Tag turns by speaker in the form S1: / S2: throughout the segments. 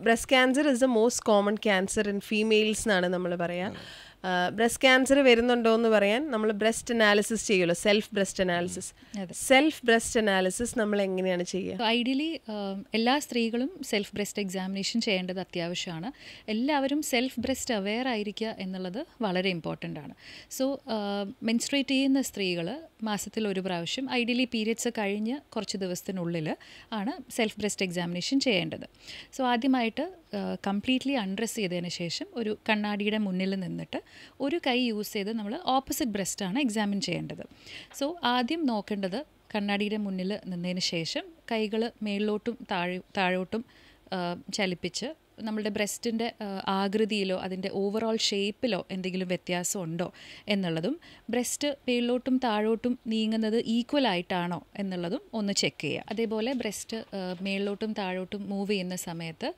S1: Breast cancer is the most common cancer in females എന്നാണ് നമ്മൾ പറയുക. ബ്രസ്റ്റ് ക്യാൻസർ വരുന്നുണ്ടോ എന്ന് പറയാൻ നമ്മൾ ബ്രസ്റ്റ് അനാലിസിസ് ചെയ്യുമല്ലോ, self breast analysis. Self breast analysis നമ്മൾ എങ്ങനെയാണ് ചെയ്യുക?
S2: ഐഡിയലി എല്ലാ സ്ത്രീകളും സെൽഫ് ബ്രസ്റ്റ് എക്സാമിനേഷൻ ചെയ്യേണ്ടത് അത്യാവശ്യമാണ്. എല്ലാവരും സെൽഫ് ബ്രസ്റ്റ് അവെയർ ആയിരിക്കുക എന്നുള്ളത് വളരെ ഇമ്പോർട്ടൻ്റ് ആണ്. സോ മെൻസ്ട്രേറ്റ് ചെയ്യുന്ന സ്ത്രീകൾ മാസത്തിൽ ഒരു പ്രാവശ്യം, ഐഡിയലി പീരിയഡ്സ് കഴിഞ്ഞ് കുറച്ച് ദിവസത്തിനുള്ളിൽ ആണ് സെൽഫ് ബ്രസ്റ്റ് എക്സാമിനേഷൻ ചെയ്യേണ്ടത്. സോ ആദ്യമായിട്ട് കംപ്ലീറ്റ്ലി അൺഡ്രസ് ചെയ്തതിന് ശേഷം ഒരു കണ്ണാടിയുടെ മുന്നിൽ നിന്നിട്ട് ഒരു കൈ യൂസ് ചെയ്ത് നമ്മൾ ഓപ്പോസിറ്റ് ബ്രസ്റ്റാണ് എക്സാമിൻ ചെയ്യേണ്ടത്. സോ ആദ്യം നോക്കേണ്ടത് കണ്ണാടിയുടെ മുന്നിൽ നിന്നതിന് ശേഷം കൈകൾ മേളിലോട്ടും താഴോട്ടും ചലിപ്പിച്ച് നമ്മളുടെ ബ്രസ്റ്റിൻ്റെ ആകൃതിയിലോ അതിൻ്റെ ഓവറോൾ ഷേപ്പിലോ എന്തെങ്കിലും വ്യത്യാസമുണ്ടോ എന്നുള്ളതും ബ്രസ്റ്റ് മേളിലോട്ടും താഴോട്ടും നീങ്ങുന്നത് ഈക്വൽ ആയിട്ടാണോ എന്നുള്ളതും ഒന്ന് ചെക്ക് ചെയ്യുക. അതേപോലെ ബ്രസ്റ്റ് മേളിലോട്ടും താഴോട്ടും മൂവ് ചെയ്യുന്ന സമയത്ത്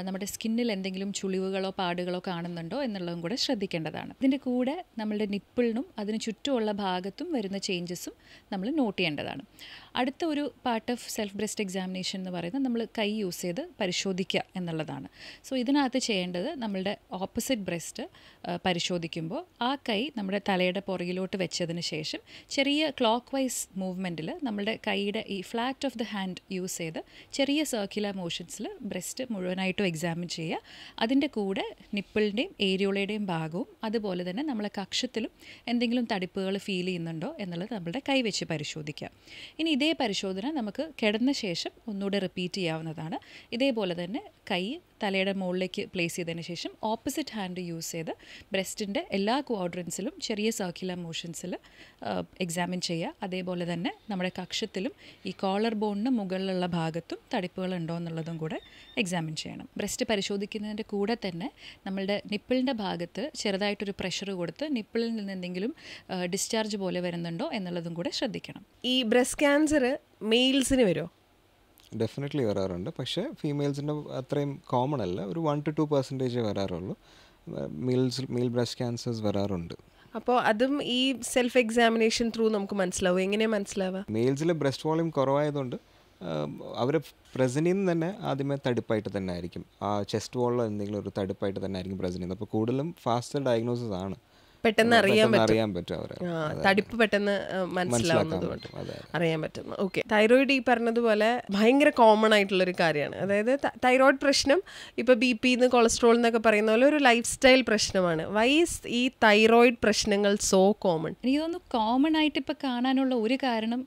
S2: നമ്മുടെ സ്കിന്നിൽ എന്തെങ്കിലും ചുളിവുകളോ പാടുകളോ കാണുന്നുണ്ടോ എന്നുള്ളതും കൂടെ ശ്രദ്ധിക്കേണ്ടതാണ്. ഇതിൻ്റെ കൂടെ നമ്മളുടെ നിപ്പിളിനും അതിന് ചുറ്റുമുള്ള ഭാഗത്തും വരുന്ന ചേഞ്ചസും നമ്മൾ നോട്ട് ചെയ്യേണ്ടതാണ്. അടുത്ത ഒരു part of self breast examination എന്ന് പറയുന്നത് നമ്മൾ കൈ യൂസ് ചെയ്ത് പരിശോധിക്കുക എന്നുള്ളതാണ്. സോ ഇതിനകത്ത് ചെയ്യേണ്ടത് നമ്മളുടെ ഓപ്പോസിറ്റ് ബ്രസ്റ്റ് പരിശോധിക്കുമ്പോൾ ആ കൈ നമ്മുടെ തലയുടെ പുറകിലോട്ട് വെച്ചതിന് ശേഷം ചെറിയ ക്ലോക്ക് വൈസ് മൂവ്മെൻറ്റിൽ നമ്മളുടെ കൈയുടെ ഈ flat of the hand use ചെയ്ത് ചെറിയ സർക്കുലർ മോഷൻസിൽ ബ്രസ്റ്റ് മുഴുവനായിട്ടും എക്സാമിൻ ചെയ്യുക. അതിൻ്റെ കൂടെ നിപ്പിളിൻ്റെയും ഏരിയോളയുടെയും ഭാഗവും അതുപോലെ തന്നെ നമ്മളെ കക്ഷത്തിലും എന്തെങ്കിലും തടിപ്പുകൾ ഫീൽ ചെയ്യുന്നുണ്ടോ എന്നുള്ളത് നമ്മളുടെ കൈ വെച്ച് പരിശോധിക്കുക. ഇനി ഇതേ പരിശോധന നമുക്ക് കിടന്ന ശേഷം ഒന്നുകൂടെ റിപ്പീറ്റ് ചെയ്യാവുന്നതാണ്. ഇതേപോലെ തന്നെ കൈ തലയുടെ മുകളിലേക്ക് പ്ലേസ് ചെയ്തതിന് ശേഷം ഓപ്പോസിറ്റ് ഹാൻഡ് യൂസ് ചെയ്ത് ബ്രസ്റ്റിൻ്റെ എല്ലാ ക്വാഡ്രൻസിലും ചെറിയ സർക്കുലർ മോഷൻസിൽ എക്സാമിൻ ചെയ്യുക. അതേപോലെ തന്നെ നമ്മുടെ കക്ഷത്തിലും ഈ കോളർ ബോണിന് മുകളിലുള്ള ഭാഗത്തും തടിപ്പുകൾ ഉണ്ടോ എന്നുള്ളതും കൂടെ എക്സാമിൻ ചെയ്യണം. ബ്രസ്റ്റ് പരിശോധിക്കുന്നതിൻ്റെ കൂടെ തന്നെ നമ്മളുടെ നിപ്പിളിൻ്റെ ഭാഗത്ത് ചെറുതായിട്ടൊരു പ്രഷർ കൊടുത്ത് നിപ്പിളിൽ നിന്ന് എന്തെങ്കിലും ഡിസ്ചാർജ് പോലെ വരുന്നുണ്ടോ എന്നുള്ളതും കൂടെ ശ്രദ്ധിക്കണം.
S1: ഈ ബ്രസ്റ്റ് ക്യാൻസർ മെയിൽസിന് വരുമോ?
S3: ഡെഫിനറ്റ്ലി വരാറുണ്ട്. പക്ഷേ ഫീമെയിൽസിൻ്റെ അത്രയും കോമൺ അല്ല, ഒരു 1-2% വരാറുള്ളൂ. മെയിൽ ബ്രസ്റ്റ് ക്യാൻസേഴ്സ് വരാറുണ്ട്.
S1: അപ്പോൾ അതും ഈ സെൽഫ് എക്സാമിനേഷൻ ത്രൂ നമുക്ക് മനസ്സിലാവും. എങ്ങനെയാണ് മനസ്സിലാവുക?
S3: മെയിൽസിൽ ബ്രസ്റ്റ് വോളിയം കുറവായതുകൊണ്ട് അവർ പ്രസൻറ്റ് ചെയ്യുന്നത് തന്നെ ആദ്യമേ തടിപ്പായിട്ട് തന്നെ ആയിരിക്കും. ആ ചെസ്റ്റ് വോളിൽ എന്തെങ്കിലും ഒരു തടിപ്പായിട്ട് തന്നെ ആയിരിക്കും പ്രസൻറ്റ് ചെയ്യുന്നത്. അപ്പോൾ കൂടുതലും ഫാസ്റ്റർ ഡയഗ്നോസിസ് ആണ്,
S1: പെട്ടെന്ന് അറിയാൻ
S3: പറ്റും. അവരെ
S1: തടിപ്പ് പെട്ടെന്ന് മനസ്സിലാവുന്നത് കൊണ്ട് അറിയാൻ പറ്റും. ഓക്കെ, തൈറോയിഡ് ഈ പറഞ്ഞതുപോലെ ഭയങ്കര കോമൺ ആയിട്ടുള്ളൊരു കാര്യമാണ്. അതായത് തൈറോയിഡ് പ്രശ്നം ഇപ്പോൾ BP കൊളസ്ട്രോൾ എന്നൊക്കെ പറയുന്ന പോലെ ഒരു ലൈഫ് സ്റ്റൈൽ പ്രശ്നമാണ്. വൈ ഈസ് ഈ തൈറോയിഡ് പ്രശ്നങ്ങൾ സോ കോമൺ?
S2: എനിക്ക് തോന്നുന്നു കോമൺ ആയിട്ട് ഇപ്പോൾ കാണാനുള്ള ഒരു കാരണം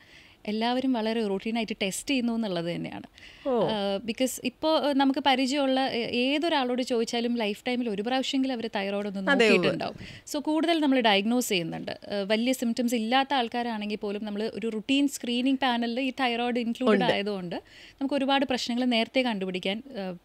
S2: എല്ലാവരും വളരെ റൂട്ടീനായിട്ട് ടെസ്റ്റ് ചെയ്യുന്നു എന്നുള്ളത് തന്നെയാണ്. ബിക്കോസ് ഇപ്പോൾ നമുക്ക് പരിചയമുള്ള ഏതൊരാളോട് ചോദിച്ചാലും ലൈഫ് ടൈമിൽ ഒരു പ്രാവശ്യമെങ്കിലും അവർ തൈറോയ്ഡ് ഒന്ന് നോക്കിയിട്ടുണ്ടാവും. സോ കൂടുതൽ നമ്മൾ ഡയഗ്നോസ് ചെയ്യുന്നുണ്ട്. വലിയ സിംറ്റംസ് ഇല്ലാത്ത ആൾക്കാരാണെങ്കിൽ പോലും നമ്മൾ ഒരു റുട്ടീൻ സ്ക്രീനിങ് പാനലിൽ ഈ തൈറോയ്ഡ് ഇൻക്ലൂഡഡ് ആയതുകൊണ്ട് നമുക്ക് ഒരുപാട് പ്രശ്നങ്ങൾ നേരത്തെ കണ്ടുപിടിക്കാൻ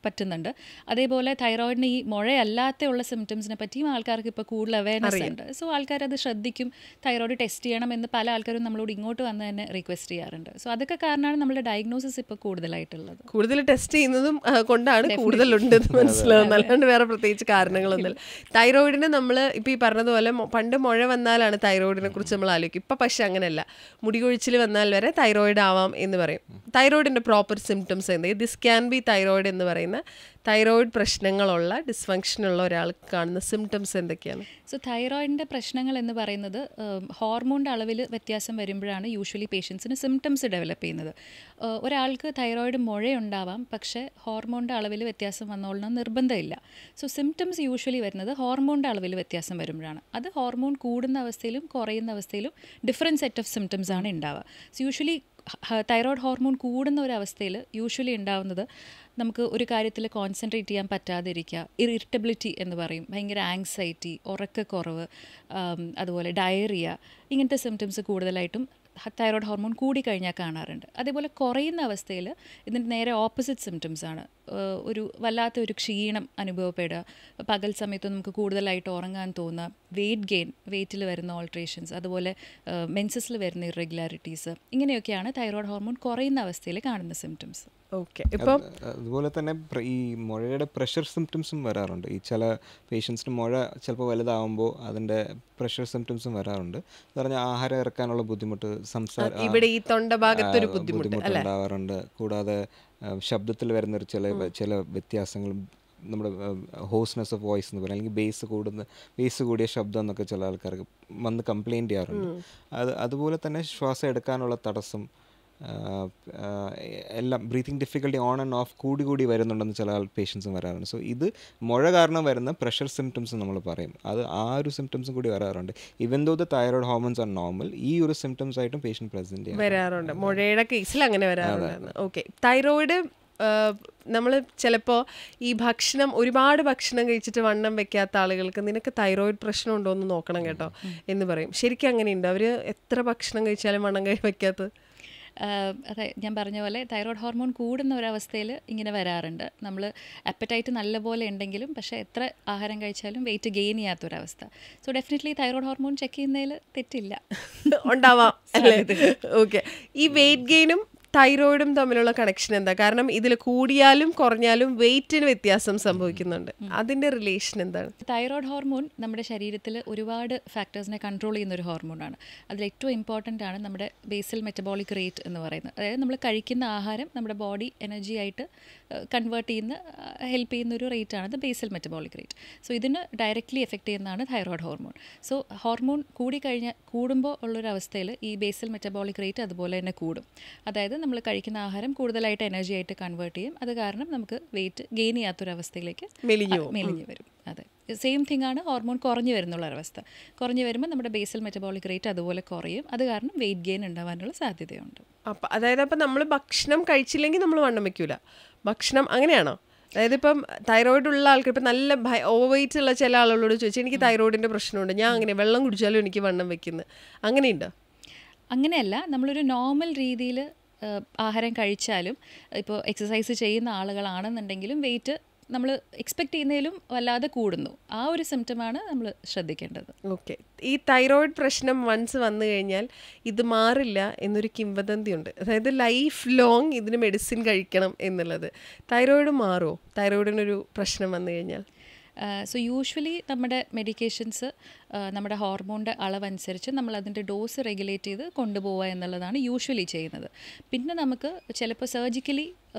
S2: പറ്റുന്നുണ്ട്. അതേപോലെ തൈറോയിഡിന് ഈ മുഴയല്ലാത്തുള്ള സിംറ്റംസിനെ പറ്റിയും ആൾക്കാർക്ക് ഇപ്പോൾ കൂടുതൽ അവയർനെസ് ഉണ്ട്. സോ ആൾക്കാരത് ശ്രദ്ധിക്കും. തൈറോയ്ഡ് ടെസ്റ്റ് ചെയ്യണമെന്ന് പല ആൾക്കാരും നമ്മളോട് ഇങ്ങോട്ട് വന്ന് തന്നെ റിക്വസ്റ്റ് ചെയ്യാറുണ്ട്. സോ അതൊക്കെ കാരണമാണ് നമ്മുടെ ഡയഗ്നോസിസ് ഇപ്പോൾ കൂടുതലായിട്ടുള്ളത്.
S1: കൂടുതൽ ടെസ്റ്റ് ചെയ്യുന്നതും കൊണ്ടാണ് കൂടുതലുണ്ടെന്ന് മനസ്സിലാവുന്നത്, അല്ലാണ്ട് വേറെ പ്രത്യേകിച്ച് കാരണങ്ങളൊന്നുമില്ല. തൈറോയിഡിന് നമ്മൾ ഇപ്പോൾ ഈ പറഞ്ഞതുപോലെ പണ്ട് മുഴ വന്നാലാണ് തൈറോയിഡിനെ കുറിച്ച് നമ്മൾ ആലോചിക്കും. ഇപ്പം പക്ഷെ അങ്ങനെയല്ല, മുടി കൊഴിച്ചിൽ വന്നാൽ വരെ തൈറോയിഡ് ആവാം എന്ന് പറയും. തൈറോയിഡിൻ്റെ പ്രോപ്പർ സിംറ്റംസ് എന്ത്? ദിസ് ക്യാൻ ബി തൈറോയിഡ് എന്ന് പറയുന്ന തൈറോയിഡ് പ്രശ്നങ്ങളുള്ള ഡിസ്ഫങ്ഷനുള്ള ഒരാൾക്ക് കാണുന്ന സിംറ്റംസ് എന്തൊക്കെയാണ്?
S2: സോ തൈറോയിഡിൻ്റെ പ്രശ്നങ്ങൾ എന്ന് പറയുന്നത് ഹോർമോണിൻ്റെ അളവിൽ വ്യത്യാസം വരുമ്പോഴാണ് യൂഷ്വലി പേഷ്യൻസിന് സിംറ്റംസ് ഡെവലപ്പ് ചെയ്യുന്നത്. ഒരാൾക്ക് തൈറോയിഡ് മുഴയുണ്ടാവാം, പക്ഷേ ഹോർമോണിൻ്റെ അളവിൽ വ്യത്യാസം വന്നോളണം നിർബന്ധമില്ല. സോ സിംറ്റംസ് യൂഷ്വലി വരുന്നത് ഹോർമോണിൻ്റെ അളവിൽ വ്യത്യാസം വരുമ്പോഴാണ്. അത് ഹോർമോൺ കൂടുന്ന അവസ്ഥയിലും കുറയുന്ന അവസ്ഥയിലും ഡിഫറെൻറ്റ് സെറ്റ് ഓഫ് സിംറ്റംസ് ആണ് ഉണ്ടാവുക. സോ യൂഷ്വലി തൈറോയ്ഡ് ഹോർമോൺ കൂടുന്ന ഒരവസ്ഥയിൽ യൂഷ്വലി ഉണ്ടാവുന്നത് നമുക്ക് ഒരു കാര്യത്തിൽ കോൺസെൻട്രേറ്റ് ചെയ്യാൻ പറ്റാതിരിക്കുക, ഇറിറ്റബിലിറ്റി എന്ന് പറയും, ഭയങ്കര ആങ്സൈറ്റി, ഉറക്കക്കുറവ്, അതുപോലെ ഡയറിയ, ഇങ്ങനത്തെ സിംറ്റംസ് കൂടുതലായിട്ടും തൈറോയ്ഡ് ഹോർമോൺ കൂടിക്കഴിഞ്ഞാൽ കാണാറുണ്ട്. അതേപോലെ കുറയുന്ന അവസ്ഥയിൽ ഇതിൻ്റെ നേരെ ഓപ്പോസിറ്റ് സിംറ്റംസ് ആണ്. ഒരു വല്ലാത്ത ഒരു ക്ഷീണം അനുഭവപ്പെടുക, പകൽ സമയത്ത് നമുക്ക് കൂടുതലായിട്ട് ഉറങ്ങാൻ തോന്നുക, വെയിറ്റ് ഗെയിൻ, വെയിറ്റിൽ വരുന്ന ഓൾട്രേഷൻസ്, അതുപോലെ മെൻസസിൽ വരുന്ന ഇറഗുലാരിറ്റീസ്, ഇങ്ങനെയൊക്കെയാണ് തൈറോയ്ഡ് ഹോർമോൺ കുറയുന്ന അവസ്ഥയിൽ കാണുന്ന സിംറ്റംസ്.
S1: ഓക്കെ, ഇപ്പം
S3: അതുപോലെ തന്നെ ഈ മുഴയുടെ പ്രഷർ സിംറ്റംസും വരാറുണ്ട്. ഈ ചില പേഷ്യൻസിന് മുഴ ചിലപ്പോൾ വലുതാവുമ്പോൾ അതിൻ്റെ പ്രഷർ സിംറ്റംസും വരാറുണ്ട്. എന്ന് പറഞ്ഞാൽ ആഹാരം ഇറക്കാനുള്ള ബുദ്ധിമുട്ട്,
S1: ഇവിടെ ഈ തൊണ്ട ഭാഗത്തൊരു ബുദ്ധിമുട്ട്
S3: ഉണ്ടാവാറുണ്ട്. കൂടാതെ ശബ്ദത്തിൽ വരുന്നൊരു ചില വ്യത്യാസങ്ങളും, നമ്മുടെ ഹോസ്നെസ് ഓഫ് വോയിസ് എന്ന് പറയും, അല്ലെങ്കിൽ ബേസ് കൂടിയ ശബ്ദം എന്നൊക്കെ ചില ആൾക്കാർക്ക് വന്ന് കംപ്ലയിൻറ്റ് ചെയ്യാറുണ്ട്. അതുപോലെ തന്നെ ശ്വാസം എടുക്കാനുള്ള തടസ്സം, എല്ലാം breathing difficulty on and of കൂടി വരുന്നുണ്ടെന്ന് ചില പേഷ്യൻസും വരാറുണ്ട്. സോ ഇത് മുഴ കാരണം വരുന്ന പ്രഷർ സിംറ്റംസ് നമ്മൾ പറയും, അത് ആ ഒരു സിംറ്റംസും കൂടി വരാറുണ്ട്. Even though the thyroid hormones are normal, ഈ ഒരു സിംറ്റംസ് ആയിട്ടും പേഷ്യൻറ്റ് പ്രസൻറ്റ്
S1: വരാറുണ്ട്. മുഴയുടെ കേസിൽ അങ്ങനെ വരാറുണ്ട്. ഓക്കെ, തൈറോയിഡ് നമ്മൾ ചിലപ്പോൾ ഈ ഒരുപാട് ഭക്ഷണം കഴിച്ചിട്ട് വണ്ണം വെക്കാത്ത ആളുകൾക്ക് നിനക്ക് തൈറോയിഡ് പ്രശ്നം ഉണ്ടോ എന്ന് നോക്കണം കേട്ടോ എന്ന് പറയും. ശരിക്കും അങ്ങനെയുണ്ട്? അവർ എത്ര ഭക്ഷണം കഴിച്ചാലും വണ്ണം വെക്കാത്തത്?
S2: അതെ, ഞാൻ പറഞ്ഞ പോലെ തൈറോയ്ഡ് ഹോർമോൺ കൂടുന്ന ഒരവസ്ഥയിൽ ഇങ്ങനെ വരാറുണ്ട്. നമ്മൾ അപ്പറ്റൈറ്റ് നല്ലപോലെ ഉണ്ടെങ്കിലും പക്ഷേ എത്ര ആഹാരം കഴിച്ചാലും വെയിറ്റ് ഗെയിൻ ചെയ്യാത്തൊരവസ്ഥ. So definitely thyroid hormone check ചെയ്യുന്നതിൽ തെറ്റില്ല,
S1: ഉണ്ടാവാം അല്ലേ? ഓക്കെ, ഈ വെയിറ്റ് ഗെയിനും തൈറോയിഡും തമ്മിലുള്ള കണക്ഷൻ എന്താ? കാരണം ഇതിൽ കൂടിയാലും കുറഞ്ഞാലും വെയിറ്റിന് വ്യത്യാസം സംഭവിക്കുന്നുണ്ട്. അതിൻ്റെ റിലേഷൻ എന്താണ്?
S2: തൈറോയ്ഡ് ഹോർമോൺ നമ്മുടെ ശരീരത്തിൽ ഒരുപാട് ഫാക്ടേഴ്സിനെ കൺട്രോൾ ചെയ്യുന്ന ഒരു ഹോർമോണാണ്. അതിൽ ഏറ്റവും ഇമ്പോർട്ടൻ്റ് ആണ് നമ്മുടെ ബേസൽ മെറ്റബോളിക് റേറ്റ് എന്ന് പറയുന്നത്. അതായത് നമ്മൾ കഴിക്കുന്ന ആഹാരം നമ്മുടെ ബോഡി എനർജി ആയിട്ട് കൺവേർട്ട് ചെയ്യുന്ന ഹെൽപ്പ് ചെയ്യുന്ന ഒരു റേറ്റാണ് അത് ബേസൽ മെറ്റബോളിക് റേറ്റ്. സോ ഇതിന് ഡയറക്റ്റ്ലി എഫക്റ്റ് ചെയ്യുന്നതാണ് തൈറോയ്ഡ് ഹോർമോൺ. സോ ഹോർമോൺ കൂടുമ്പോൾ ഉള്ളൊരവസ്ഥയിൽ ഈ ബേസൽ മെറ്റബോളിക് റേറ്റ് അതുപോലെ തന്നെ കൂടും. അതായത് നമ്മൾ കഴിക്കുന്ന ആഹാരം കൂടുതലായിട്ട് എനർജി ആയിട്ട് കൺവേർട്ട് ചെയ്യും. അത് കാരണം നമുക്ക് വെയിറ്റ് ഗെയിൻ ചെയ്യാത്തൊരവസ്ഥയിലേക്ക് മെലിഞ്ഞു വരും. അതെ, സെയിം തിങ് ആണ് ഹോർമോൺ കുറഞ്ഞു വരുന്നുള്ളൊരവസ്ഥ. കുറഞ്ഞു വരുമ്പോൾ നമ്മുടെ ബേസൽ മെറ്റബോളിക് റേറ്റ് അതുപോലെ കുറയും. അത് കാരണം വെയിറ്റ് ഗെയിൻ ഉണ്ടാവാനുള്ള സാധ്യതയുണ്ട്.
S1: അപ്പം അതായത് നമ്മൾ ഭക്ഷണം കഴിച്ചില്ലെങ്കിൽ നമ്മൾ വണ്ണം വെക്കൂല, ഭക്ഷണം അങ്ങനെയാണോ? അതായത് ഇപ്പം തൈറോയിഡ് ഉള്ള ആൾക്ക് ഇപ്പം നല്ല ഓവർ വെയിറ്റ് ഉള്ള ചില ആളുകളോട് ചോദിച്ചാൽ എനിക്ക് തൈറോയിഡിൻ്റെ പ്രശ്നമുണ്ട്, ഞാൻ അങ്ങനെ വെള്ളം കുടിച്ചാലും എനിക്ക് വണ്ണം വെക്കുന്നത്, അങ്ങനെയുണ്ടോ?
S2: അങ്ങനെയല്ല, നമ്മളൊരു നോർമൽ രീതിയിൽ ആഹാരം കഴിച്ചാലും ഇപ്പോൾ എക്സസൈസ് ചെയ്യുന്ന ആളുകളാണെന്നുണ്ടെങ്കിലും വെയിറ്റ് നമ്മൾ എക്സ്പെക്റ്റ് ചെയ്യുന്നതിലും വല്ലാതെ കൂടുന്നു. ആ ഒരു സിംറ്റമാണ് നമ്മൾ ശ്രദ്ധിക്കേണ്ടത്.
S1: ഓക്കെ, ഈ തൈറോയിഡ് പ്രശ്നം വൺസ് വന്നു കഴിഞ്ഞാൽ ഇത് മാറില്ല എന്നൊരു കിംവദന്തിയുണ്ട്. അതായത് ലൈഫ് ലോങ് ഇതിന് മെഡിസിൻ കഴിക്കണം എന്നുള്ളത്. തൈറോയിഡ് മാറുമോ തൈറോയിഡിനൊരു പ്രശ്നം വന്നു കഴിഞ്ഞാൽ?
S2: സോ യൂഷ്വലി നമ്മുടെ മെഡിക്കേഷൻസ് നമ്മുടെ ഹോർമോണിൻ്റെ അളവനുസരിച്ച് നമ്മൾ അതിൻ്റെ ഡോസ് റെഗുലേറ്റ് ചെയ്ത് കൊണ്ടുപോവുക എന്നുള്ളതാണ് യൂഷ്വലി ചെയ്യുന്നത്. പിന്നെ നമുക്ക് ചിലപ്പോൾ സർജിക്കലി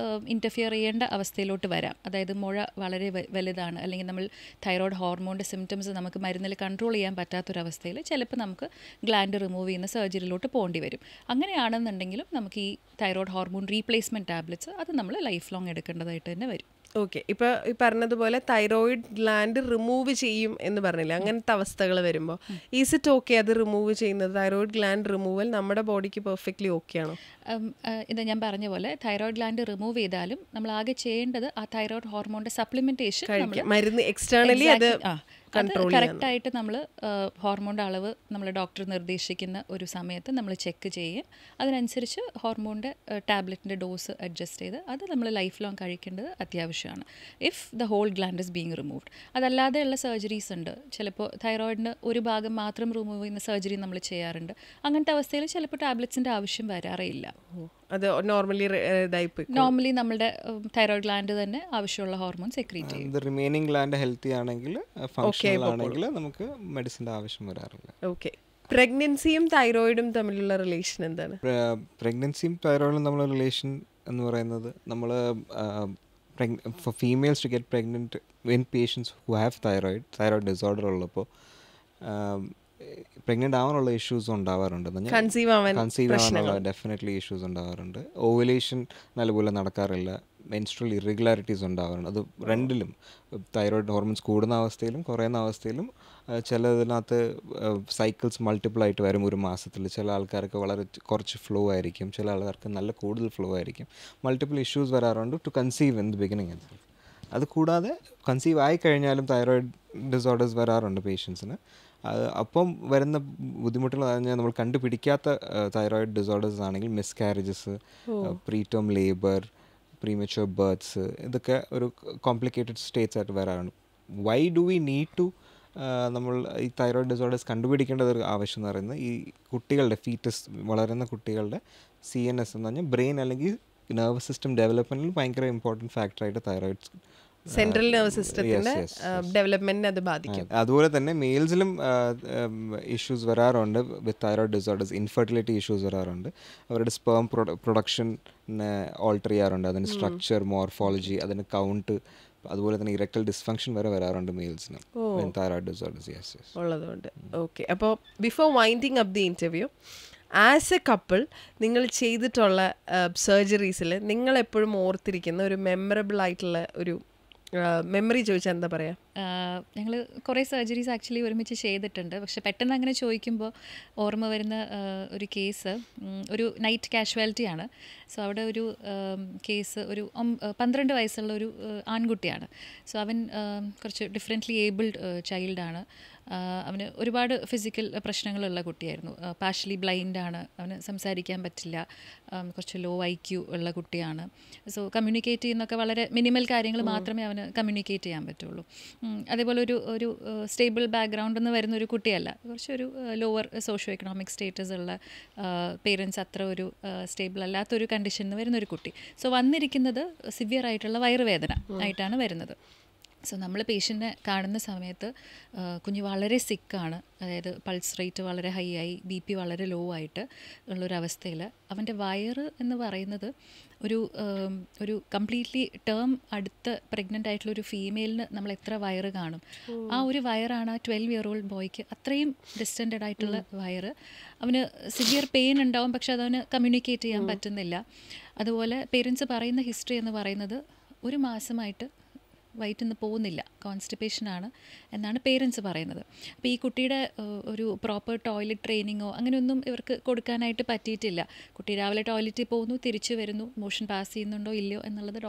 S2: ഇൻ്റർഫിയർ ചെയ്യേണ്ട അവസ്ഥയിലോട്ട് വരാം. അതായത് മുഴ വളരെ വലുതാണ്, അല്ലെങ്കിൽ നമ്മൾ തൈറോയ്ഡ് ഹോർമോണിൻ്റെ സിംറ്റംസ് നമുക്ക് മരുന്നിൽ കൺട്രോൾ ചെയ്യാൻ പറ്റാത്തൊരവസ്ഥയിൽ ചിലപ്പോൾ നമുക്ക് ഗ്ലാൻഡ് റിമൂവ് ചെയ്യുന്ന സർജറിയിലോട്ട് പോകേണ്ടി വരും. അങ്ങനെയാണെന്നുണ്ടെങ്കിലും നമുക്ക് ഈ തൈറോയ്ഡ് ഹോർമോൺ റീപ്ലേസ്മെൻറ്റ് ടാബ്ലറ്റ്സ് അത് നമ്മൾ ലൈഫ് ലോങ് എടുക്കേണ്ടതായിട്ട് തന്നെ വരും.
S1: ഓക്കെ, ഇപ്പോൾ ഈ പറഞ്ഞതുപോലെ തൈറോയിഡ് ഗ്ലാൻഡ് റിമൂവ് ചെയ്യും എന്ന് പറഞ്ഞില്ലേ, അങ്ങനത്തെ അവസ്ഥകൾ വരുമ്പോൾ ഈസ് ഇറ്റ് ഓക്കെ അത് റിമൂവ് ചെയ്യുന്നത്? തൈറോയിഡ് ഗ്ലാൻഡ് റിമൂവൽ നമ്മുടെ ബോഡിക്ക് പെർഫെക്റ്റ്ലി ഓക്കെ ആണോ?
S2: ഇത് ഞാൻ പറഞ്ഞ പോലെ തൈറോയിഡ് ഗ്ലാൻഡ് റിമൂവ് ചെയ്താലും നമ്മൾ ആകെ ചെയ്യേണ്ടത് ആ തൈറോയിഡ് ഹോർമോണിൻ്റെ സപ്ലിമെൻറ്റേഷൻ,
S1: മരുന്ന് എക്സ്റ്റേണലി അത്
S2: കറക്റ്റായിട്ട് നമ്മൾ ഹോർമോണിൻ്റെ അളവ് നമ്മൾ ഡോക്ടർ നിർദ്ദേശിക്കുന്ന ഒരു സമയത്ത് നമ്മൾ ചെക്ക് ചെയ്യും. അതിനനുസരിച്ച് ഹോർമോണിൻ്റെ ടാബ്ലറ്റിൻ്റെ ഡോസ് അഡ്ജസ്റ്റ് ചെയ്ത് അത് നമ്മൾ ലൈഫ് ലോങ് കഴിക്കേണ്ടത് അത്യാവശ്യമാണ്, if the whole gland is being removed. അതല്ലാതെയുള്ള സർജറീസ് ഉണ്ട്. ചിലപ്പോൾ തൈറോയിഡിന് ഒരു ഭാഗം മാത്രം റിമൂവ് ചെയ്യുന്ന സർജറി നമ്മൾ ചെയ്യാറുണ്ട്. അങ്ങനത്തെ അവസ്ഥയിൽ ചിലപ്പോൾ ടാബ്ലറ്റ്സിൻ്റെ ആവശ്യം വരാറില്ല.
S1: അത് നോർമലി നമ്മുടെ തൈറോയിഡ് ഗ്ലാൻഡ് തന്നെ ആവശ്യമുള്ള ഹോർമോൺ സെക്രീറ്റ് ചെയ്യും.
S3: റിമൈനിങ് ഗ്ലാൻഡ് ഹെൽത്തി ആണെങ്കിൽ, ഫങ്ഷണൽ ആണെങ്കിൽ നമുക്ക് മെഡിസിൻ്റെ ആവശ്യം വരാറില്ല.
S1: ഓക്കെ, പ്രഗ്നൻസിയും തൈറോയിഡും തമ്മിലുള്ള റിലേഷൻ എന്താണ്?
S3: പ്രഗ്നൻസിയും തൈറോയിഡും തമ്മിലുള്ള റിലേഷൻ എന്ന് പറയുന്നത്, നമ്മൾ for females to get pregnant in patients who have thyroid disorder ഉള്ളപ്പോൾ പ്രഗ്നൻ്റ് ആവാനുള്ള ഇഷ്യൂസ് ഉണ്ടാവാറുണ്ട്. കൺസീവ് ആവാനുള്ള ഡെഫിനറ്റ്ലി ഇഷ്യൂസ് ഉണ്ടാവാറുണ്ട്. ഓവുലേഷൻ നല്ലപോലെ നടക്കാറില്ല, മെൻസ്ട്രൽ ഇറഗുലാരിറ്റീസ് ഉണ്ടാവാറുണ്ട്. അത് രണ്ടിലും, തൈറോയ്ഡ് ഹോർമോൺസ് കൂടുന്ന അവസ്ഥയിലും കുറയുന്ന അവസ്ഥയിലും. ചിലതിനകത്ത് സൈക്കിൾസ് മൾട്ടിപ്പിൾ ആയിട്ട് വരും ഒരു മാസത്തിൽ. ചില ആൾക്കാർക്ക് വളരെ കുറച്ച് ഫ്ലോ ആയിരിക്കും, ചില ആൾക്കാർക്ക് നല്ല കൂടുതൽ ഫ്ലോ ആയിരിക്കും. മൾട്ടിപ്പിൾ ഇഷ്യൂസ് വരാറുണ്ട് to conceive in the beginning. അത് കൂടാതെ കൺസീവ് ആയി കഴിഞ്ഞാലും തൈറോയ്ഡ് ഡിസോർഡേഴ്സ് വരാറുണ്ട് പേഷ്യൻസിന്. അപ്പം വരുന്ന ബുദ്ധിമുട്ടുകൾ പറഞ്ഞാൽ നമ്മൾ കണ്ടുപിടിക്കാത്ത തൈറോയിഡ് ഡിസോർഡേഴ്സ് ആണെങ്കിൽ miscarriages, preterm labour, premature births, ഇതൊക്കെ ഒരു കോംപ്ലിക്കേറ്റഡ് സ്റ്റേറ്റ്സ് ആയിട്ട് വരാറുണ്ട്. Why do we need to നമ്മൾ ഈ തൈറോയിഡ് ഡിസോർഡേഴ്സ് കണ്ടുപിടിക്കേണ്ടത് ഒരു ആവശ്യം എന്ന് പറയുന്നത്, ഈ കുട്ടികളുടെ ഫീറ്റസ് വളരുന്ന കുട്ടികളുടെ CNS എന്ന് പറഞ്ഞാൽ ബ്രെയിൻ അല്ലെങ്കിൽ നെർവസ് സിസ്റ്റം ഡെവലപ്മെൻറ്റിൽ ഭയങ്കര ഇമ്പോർട്ടൻറ്റ് ഫാക്ടറായിട്ട് തൈറോയിഡ്
S1: സെൻട്രൽ നെർവസ് സിസ്റ്റത്തിന്റെ ഡെവലപ്മെന്റിനെ അത് ബാധിക്കും.
S3: അതുപോലെ തന്നെ മെയിൽസിലും ഇഷ്യൂസ് വരാറുണ്ട് വിത്ത് തൈറോയ്ഡ് ഡിസോർഡേഴ്സ്. ഇൻഫെർട്ടിലിറ്റി ഇഷ്യൂസ് വരാറുണ്ട്. അവരുടെ സ്പേം പ്രൊഡക്ഷൻ ഓൾട്ടർ ചെയ്യാറുണ്ട്. അതിന് സ്ട്രക്ചർ, മോർഫോളജി, അതിന് കൗണ്ട്, അതുപോലെ തന്നെ ഇറക്ടൽ ഡിസ്ഫങ്ഷൻ വരെ വരാറുണ്ട് മെയിൽസിന് തൈറോയ്ഡ് ഡിസോർഡേഴ്സ്
S1: ഉള്ളതുകൊണ്ട്. ഓക്കെ, അപ്പോൾ before winding up the interview, as A couple നിങ്ങൾ ചെയ്തിട്ടുള്ള സർജറീസിൽ നിങ്ങൾ എപ്പോഴും ഓർത്തിരിക്കുന്ന ഒരു മെമ്മറബിൾ ആയിട്ടുള്ള ഒരു മെമ്മറി ചോദിച്ചാൽ എന്താ പറയുക?
S2: ഞങ്ങൾ കുറേ സർജറീസ് ആക്ച്വലി ഒരുമിച്ച് ചെയ്തിട്ടുണ്ട്. പക്ഷെ പെട്ടെന്ന് അങ്ങനെ ചോദിക്കുമ്പോൾ ഓർമ്മ വരുന്ന ഒരു കേസ് ഒരു നൈറ്റ് കാഷ്വാലിറ്റിയാണ്. സോ അവിടെ ഒരു കേസ് ഒരു 12 വയസ്സുള്ള ഒരു ആൺകുട്ടിയാണ്. സോ അവൻ കുറച്ച് ഡിഫറെൻ്റ്ലി ഏബിൾഡ് ചൈൽഡാണ്. അവന് ഒരുപാട് ഫിസിക്കൽ പ്രശ്നങ്ങളുള്ള കുട്ടിയായിരുന്നു. പാർഷ്യലി ബ്ലൈൻഡാണ്, അവന് സംസാരിക്കാൻ പറ്റില്ല, കുറച്ച് ലോ IQ ഉള്ള കുട്ടിയാണ്. സോ കമ്മ്യൂണിക്കേറ്റ് ചെയ്യുന്നൊക്കെ വളരെ മിനിമൽ കാര്യങ്ങൾ മാത്രമേ അവന് കമ്മ്യൂണിക്കേറ്റ് ചെയ്യാൻ പറ്റുള്ളൂ. അതേപോലെ ഒരു സ്റ്റേബിൾ ബാക്ക്ഗ്രൗണ്ടിൽ നിന്ന് വരുന്ന ഒരു കുട്ടിയല്ല, കുറച്ചൊരു ലോവർ സോഷ്യോ എക്കണോമിക് സ്റ്റേറ്റസ് ഉള്ള പേരൻസ് അത്ര ഒരു സ്റ്റേബിൾ അല്ലാത്തൊരു കണ്ടീഷനിൽ നിന്ന് വരുന്നൊരു കുട്ടി. സോ വന്നിരിക്കുന്നത് സിവിയർ ആയിട്ടുള്ള വയറുവേദന ആയിട്ടാണ് വരുന്നത്. സോ നമ്മൾ പേഷ്യൻറ്റിനെ കാണുന്ന സമയത്ത് കുഞ്ഞ് വളരെ സിക്കാണ്, അതായത് പൾസ് റേറ്റ് വളരെ ഹൈ ആയി, BP വളരെ ലോ ആയിട്ട് ഉള്ളൊരവസ്ഥയിൽ അവൻ്റെ വയറ് എന്ന് പറയുന്നത് ഒരു കംപ്ലീറ്റ്ലി ടേം അടുത്ത് പ്രഗ്നൻ്റ് ആയിട്ടുള്ളൊരു ഫീമെയിലിന് നമ്മൾ എത്ര വയറ് കാണും, ആ ഒരു വയറാണ് ആ 12-year-old ബോയ്ക്ക്. അത്രയും ഡിസ്റ്റൻറ്റഡ് ആയിട്ടുള്ള വയറ്. അവന് സിവിയർ പെയിൻ ഉണ്ടാവും, പക്ഷെ അതവന് കമ്മ്യൂണിക്കേറ്റ് ചെയ്യാൻ പറ്റുന്നില്ല. അതുപോലെ പേരൻസ് പറയുന്ന ഹിസ്റ്ററി എന്ന് പറയുന്നത് 1 മാസമായിട്ട് വയറ്റിൽ നിന്ന് പോകുന്നില്ല, കോൺസ്റ്റിപ്പേഷനാണ് എന്നാണ് പേരൻസ് പറയുന്നത്. അപ്പോൾ ഈ കുട്ടിയുടെ ഒരു പ്രോപ്പർ ടോയ്ലറ്റ് ട്രെയിനിങ്ങോ അങ്ങനെയൊന്നും ഇവർക്ക് കൊടുക്കാനായിട്ട് പറ്റിയിട്ടില്ല. കുട്ടി രാവിലെ ടോയ്ലറ്റിൽ പോകുന്നു, തിരിച്ചു വരുന്നു, മോഷൻ പാസ് ചെയ്യുന്നുണ്ടോ ഇല്ലയോ എന്നുള്ളത്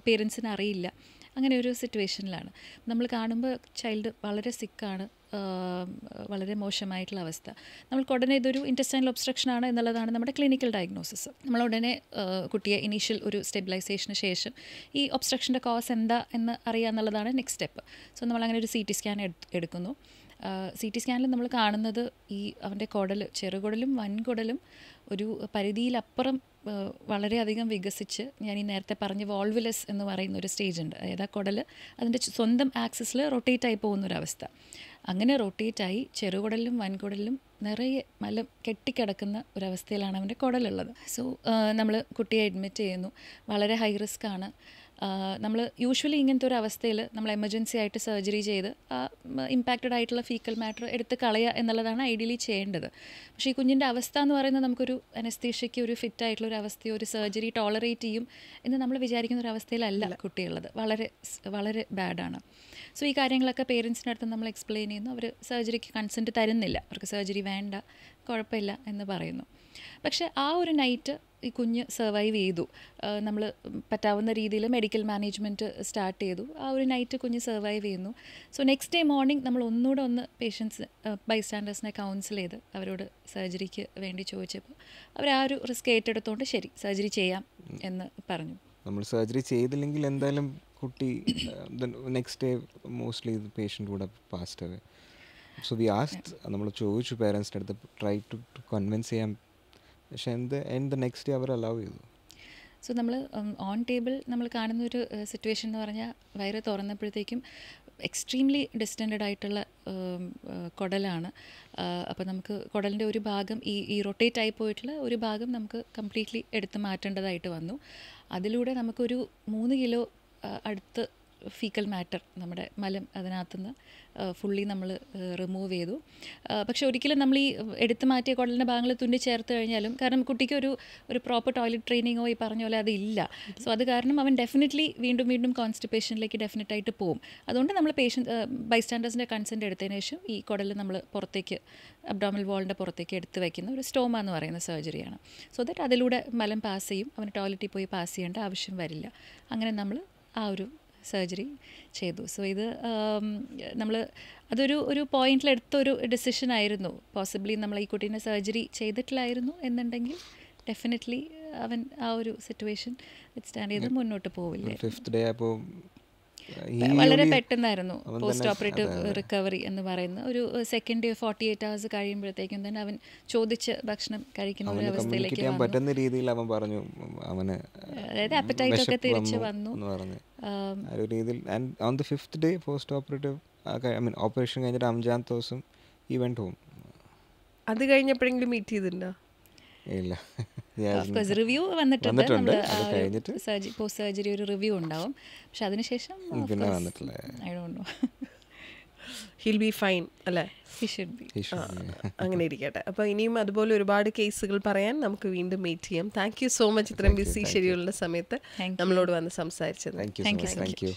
S2: പേരൻസിന് അറിയില്ല. അങ്ങനെ ഒരു സിറ്റുവേഷനിലാണ് നമ്മൾ കാണുമ്പോൾ ചൈൽഡ് വളരെ സിക്കാണ്, വളരെ മോശമായിട്ടുള്ള അവസ്ഥ. നമ്മൾക്ക് ഉടനെ ഇതൊരു ഇൻറ്റസ്റ്റൈനൽ ഒബ്സ്ട്രക്ഷൻ ആണ് എന്നുള്ളതാണ് നമ്മുടെ ക്ലിനിക്കൽ ഡയഗ്നോസിസ്. നമ്മളുടനെ കുട്ടിയെ ഇനീഷ്യൽ ഒരു സ്റ്റെബിലൈസേഷന് ശേഷം ഈ ഒബ്സ്ട്രക്ഷൻ്റെ കോസ് എന്താ എന്ന് അറിയുക എന്നുള്ളതാണ് നെക്സ്റ്റ് സ്റ്റെപ്പ്. സോ നമ്മളങ്ങനെ ഒരു CT സ്കാൻ എടുക്കുന്നു. CT സ്കാനിൽ നമ്മൾ കാണുന്നത് ഈ അവൻ്റെ ചെറുകുടലും വൻകുടലും ഒരു പരിധിയിലപ്പുറം വളരെയധികം വികസിച്ച്, ഞാൻ ഈ നേരത്തെ പറഞ്ഞ വോൾവുലസ് എന്ന് പറയുന്ന ഒരു സ്റ്റേജ് ഉണ്ട്. അതായത് ആ കുടൽ അതിൻ്റെ സ്വന്തം ആക്സിസിൽ റൊട്ടേറ്റായി പോകുന്നൊരവസ്ഥ. അങ്ങനെ റൊട്ടേറ്റായി ചെറുകുടലിലും വൻകുടലിലും നിറയെ മലം കെട്ടിക്കിടക്കുന്ന ഒരവസ്ഥയിലാണ് അവൻ്റെ കുടലുള്ളത്. സോ നമ്മൾ കുട്ടിയെ അഡ്മിറ്റ് ചെയ്യുന്നു. വളരെ ഹൈ റിസ്ക് ആണ്. നമ്മൾ യൂഷ്വലി ഇങ്ങനത്തെ ഒരു അവസ്ഥയിൽ നമ്മൾ എമർജൻസി ആയിട്ട് സർജറി ചെയ്ത് ഇമ്പാക്റ്റഡ് ആയിട്ടുള്ള ഫീക്കൽ മാറ്റർ എടുത്ത് കളയുക എന്നുള്ളതാണ് ഐഡിയലി ചെയ്യേണ്ടത്. പക്ഷേ ഈ കുഞ്ഞിൻ്റെ അവസ്ഥ എന്ന് പറയുന്നത് നമുക്കൊരു അനസ്തീഷ്യയ്ക്ക് ഒരു ഫിറ്റ് ആയിട്ടുള്ള ഒരു അവസ്ഥയോ ഒരു സർജറി ടോളറേറ്റ് ചെയ്യും എന്ന് നമ്മൾ വിചാരിക്കുന്ന ഒരു അവസ്ഥയിലല്ല കുട്ടിയുള്ളത്. വളരെ വളരെ ബാഡാണ്. സോ ഈ കാര്യങ്ങളൊക്കെ പേരൻസിൻ്റെ അടുത്ത് നമ്മൾ എക്സ്പ്ലെയിൻ ചെയ്യുന്നു. അവർ സർജറിക്ക് കൺസെൻറ്റ് തരുന്നില്ല, അവർക്ക് സർജറി വേണ്ട, കുഴപ്പമില്ല എന്ന് പറയുന്നു. പക്ഷേ ആ ഒരു നൈറ്റ് ഈ കുഞ്ഞ് സർവൈവ് ചെയ്തു. നമ്മൾ പറ്റാവുന്ന രീതിയിൽ മെഡിക്കൽ മാനേജ്മെൻറ്റ് സ്റ്റാർട്ട് ചെയ്തു. ആ ഒരു നൈറ്റ് കുഞ്ഞ് സർവൈവ് ചെയ്യുന്നു. സോ നെക്സ്റ്റ് ഡേ മോർണിംഗ് നമ്മൾ ഒന്നുകൂടെ പേഷ്യൻസ് ബൈസ്റ്റാൻഡേഴ്സിനെ കൗൺസിൽ ചെയ്ത് അവരോട് സർജറിക്ക് വേണ്ടി ചോദിച്ചപ്പോൾ അവർ ആ ഒരു റിസ്ക് ഏറ്റെടുത്തുകൊണ്ട് ശരി സർജറി ചെയ്യാം എന്ന് പറഞ്ഞു.
S3: നമ്മൾ സർജറി ചെയ്തില്ലെങ്കിൽ എന്തായാലും കുട്ടി നെക്സ്റ്റ് ഡേ മോസ്റ്റ്ലി പേഷ്യൻ്റ് കൂടെ passed away. So we asked, നമ്മൾ ചോദിച്ചു പേരൻസിൻ്റെ അടുത്ത്, ട്രൈ ടു കൺവിൻസ് ചെയ്യാൻ. പക്ഷേ നെക്സ്റ്റ് ഡേ അവർ അലൗ ചെയ്തു.
S2: സോ നമ്മൾ ഓൺ ടേബിൾ നമ്മൾ കാണുന്നൊരു സിറ്റുവേഷൻ എന്ന് പറഞ്ഞാൽ വയറ് തുറന്നപ്പോഴത്തേക്കും എക്സ്ട്രീംലി ഡിസ്റ്റൻറ്റഡ് ആയിട്ടുള്ള കുടലാണ്. അപ്പോൾ നമുക്ക് കുടലിൻ്റെ ഒരു ഭാഗം ഈ റൊട്ടേറ്റ് ആയി പോയിട്ടുള്ള ഒരു ഭാഗം നമുക്ക് കംപ്ലീറ്റ്ലി എടുത്ത് മാറ്റേണ്ടതായിട്ട് വന്നു. അതിലൂടെ നമുക്കൊരു 3 കിലോ അടുത്ത് ഫീക്കൽ മാറ്റർ, നമ്മുടെ മലം അതിനകത്തുനിന്ന് ഫുള്ളി നമ്മൾ റിമൂവ് ചെയ്തു. പക്ഷെ ഒരിക്കലും നമ്മൾ ഈ എടുത്തു മാറ്റിയ കുടലിൻ്റെ ഭാഗങ്ങൾ തുന്നി ചേർത്ത് കഴിഞ്ഞാലും, കാരണം കുട്ടിക്ക് ഒരു പ്രോപ്പർ ടോയ്ലറ്റ് ട്രെയിനിങ്ങോ ഈ പറഞ്ഞ പോലെ അതില്ല. സോ അത് കാരണം അവൻ ഡെഫിനറ്റ്ലി വീണ്ടും കോൺസ്റ്റിപ്പേഷനിലേക്ക് ഡെഫിനറ്റായിട്ട് പോകും. അതുകൊണ്ട് നമ്മൾ ബൈസ്റ്റാൻഡേഴ്സിൻ്റെ കൺസെൻറ്റ് എടുത്തതിന് ശേഷം ഈ കുടൽ നമ്മൾ പുറത്തേക്ക് അബ്ഡോമിനൽ വാളിൻ്റെ പുറത്തേക്ക് എടുത്ത് വയ്ക്കുന്ന ഒരു സ്റ്റോമ എന്ന് പറയുന്ന സർജറിയാണ്. സോ ദാറ്റ് അതിലൂടെ മലം പാസ് ചെയ്യും, അവന് ടോയ്ലറ്റിൽ പോയി പാസ് ചെയ്യേണ്ട ആവശ്യം വരില്ല. അങ്ങനെ നമ്മൾ ആ ഒരു സർജറി ചെയ്തു. സോ ഇത് അതൊരു പോയിന്റിലെടുത്തൊരു ഡിസിഷൻ ആയിരുന്നു. പോസിബിളി നമ്മൾ ഈ കുട്ടീനെ സർജറി ചെയ്തിട്ടില്ലായിരുന്നു എന്നുണ്ടെങ്കിൽ ഡെഫിനറ്റ്ലി അവൻ ആ ഒരു സിറ്റുവേഷൻ സ്റ്റാൻഡ് ചെയ്ത് മുന്നോട്ട് പോവില്ലേ. വളരെ പെട്ടെന്നായിരുന്നു പോസ്റ്റ് ഓപ്പറേറ്റീവ് റിക്കവറി എന്ന് പറയുന്ന ഒരു സെക്കൻഡ് 48 hours കഴിയുമ്പോഴത്തേക്കും തന്നെ അവൻ ചോദിച്ച് ഭക്ഷണം കഴിക്കുന്ന ഒരു അവസ്ഥയിലേക്ക്
S3: പറ്റുന്ന രീതിയിൽ അവൻ പറഞ്ഞു.
S2: അതായത് അപ്പറ്റൈറ്റ് ഒക്കെ തിരിച്ചു വന്നു.
S3: ആ ഒരു രീതിയിൽ. And on the 5th day post operative operation കഴിഞ്ഞിട്ട് 5ാമത്തെ ദിവസം ഈ വെന്റ് ഹോം.
S1: അത് കഴിഞ്ഞപ്പോഴെങ്കിലും മീറ്റ് ചെയ്തിട്ടുണ്ടോ?
S3: ഇല്ല.
S2: റിവ്യൂ വന്നിട്ടുണ്ട്.
S3: കഴിഞ്ഞിട്ട്
S2: പോസ്റ്റ് സർജറി ഒരു റിവ്യൂ ഉണ്ടാവും. പക്ഷെ അതിനുശേഷം
S3: പിന്നെ വന്നിട്ടില്ല.
S2: I don't know.
S1: Hill be fine അല്ലേ? അങ്ങനെ ഇരിക്കട്ടെ. അപ്പോൾ ഇനിയും അതുപോലെ ഒരുപാട് കേസുകൾ പറയാൻ നമുക്ക് വീണ്ടും മീറ്റ് ചെയ്യാം. താങ്ക് യു സോ മച്ച് ഇത്രയും ബിസി ഷെഡ്യൂളിൻ്റെ സമയത്ത് നമ്മളോട് വന്ന് സംസാരിച്ചത്.
S3: Thank you.